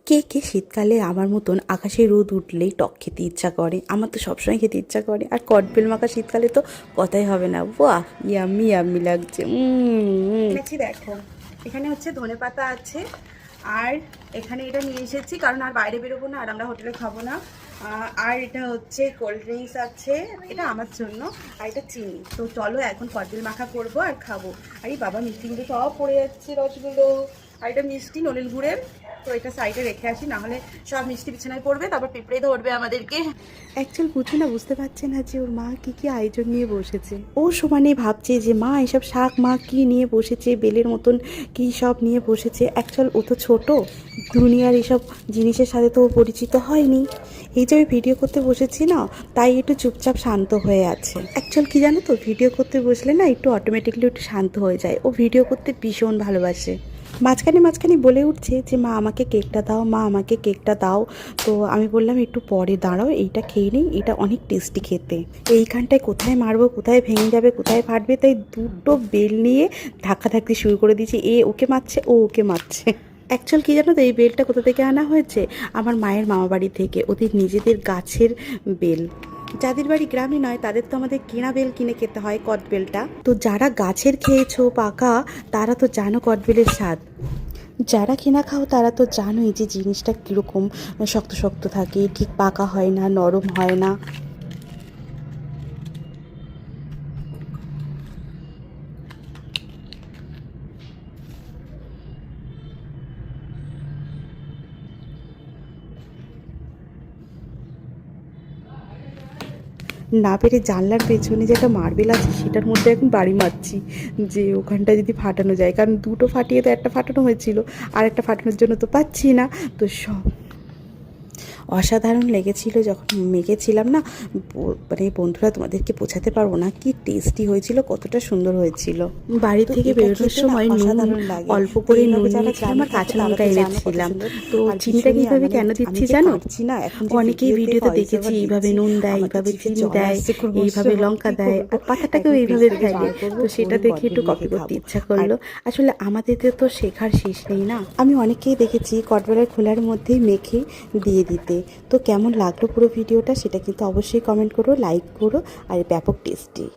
কে কে শীতকালে আমার মতন আকাশে রোদ উঠলেই টক খেতে ইচ্ছা করে? আমার তো সবসময় খেতে ইচ্ছা করে। আর কটবেল মাখা শীতকালে তো কথাই হবে না। বাহ, ইয়াম্মি ইয়াম্মি লাগছে। এনেছি দেখো, এখানে হচ্ছে ধনেপাতা আছে, আর এখানে এটা নিয়ে এসেছি কারণ আর বাইরে বেরোবো না, আর আমরা হোটেলে খাবো না। আর এটা হচ্ছে কোল্ড ড্রিঙ্কস আছে, এটা আমার জন্য, আর এটা চিনি। তো চলো এখন কটবেল মাখা করবো আর খাবো। আর এই বাবা মিষ্টিগুলো সব পড়ে যাচ্ছে, রসগুলো। আর এটা মিষ্টি নলেন গুড়ের, তো এটা সাইডে রেখে আসি, নাহলে সব মিষ্টি বিছানায় পড়বে, তারপর পিঁপড়ে ধরবে আমাদেরকে। অ্যাকচুয়াল বুঝে না, বুঝতে পারছে না যে ওর মা কী কী আয়োজন নিয়ে বসেছে। ও সমানে ভাবছে যে মা এসব শাক মা কী নিয়ে বসেছে, বেলের মতন কী সব নিয়ে বসেছে। অ্যাকচুয়াল ও তো ছোটো, দুনিয়ার এসব জিনিসের সাথে তো ও পরিচিত হয়নি। এই যে আমি ভিডিও করতে বসেছি না, তাই একটু চুপচাপ শান্ত হয়ে আছে। অ্যাকচুয়াল কী জানো তো, ভিডিও করতে বসলে না একটু অটোমেটিকলি একটু শান্ত হয়ে যায়। ও ভিডিও করতে ভীষণ ভালোবাসে। মাঝখানে মাঝখানে বলে উঠছে যে মা আমাকে কেকটা দাও, মা আমাকে কেকটা দাও। তো আমি বললাম একটু পরে দাঁড়াও, এইটা খেয়ে নিই, এটা অনেক টেস্টি খেতে। এইখানটায় কোথায় মারবো, কোথায় ভেঙে যাবে, কোথায় ফাটবে, তাই দুটো বেল নিয়ে ধাক্কা ধাক্কি শুরু করে দিয়েছি। এ ওকে মারছে, ও ওকে মারছে। অ্যাকচুয়াল কী জানো তো, এই বেলটা কোথা থেকে আনা হয়েছে? আমার মায়ের মামাবাড়ি থেকে, ওদের নিজেদের গাছের বেল। যাদের বাড়ি গ্রামে নয় তাদের তো আমাদের কেনা বেল কিনে খেতে হয়, কদবেলটা। তো যারা গাছের খেয়েছো পাকা, তারা তো জানো কদবেলের স্বাদ। যারা কিনা খাও তারা তো জানোই যে জিনিসটা কীরকম শক্ত শক্ত থাকে, ঠিক পাকা হয় না, নরম হয় না। না পেরে জানলার পেছনে যে একটা মার্বেল আছে সেটার মধ্যে এখন বাড়ি মারছি, যে ওখানটা যদি ফাটানো যায়। কারণ দুটো ফাটিয়ে তো একটা ফাটানো হয়েছিল, আর একটা ফাটানোর জন্য তো পাচ্ছি না। তো সব অসাধারণ লেগেছিল যখন মেখেছিলাম না, মানে বন্ধুরা তোমাদেরকে বোঝাতে পারবো না কি টেস্টি হয়েছিল, কতটা সুন্দর হয়েছিল। বাড়ি থেকে বেরোনোর সময় নুন অল্প করে নুন নিয়েছিলাম আর কাঁচা লঙ্কা এনেছিলাম। তো চিনিটাকে এইভাবে কেন দিচ্ছি জানো? অনেকেই ভিডিওতে দেখেছি এইভাবে নুন দেয়, এইভাবে চিনি দেয়, এইভাবে লঙ্কা দেয়, আর পাতাটাকেও এইভাবে ফেলে। তো সেটা দেখে একটু কপি করতে ইচ্ছা করলো। আসলে আমাদের তো শেখার শেষ নেই না। আমি অনেকেই দেখেছি কটবেলের খোলার মধ্যেই মেখে দিয়ে দিতে। তো কেমন লাগলো পুরো ভিডিওটা সেটা কিন্তু অবশ্যই কমেন্ট করো, লাইক করো, আর ব্যাপক টেস্টি।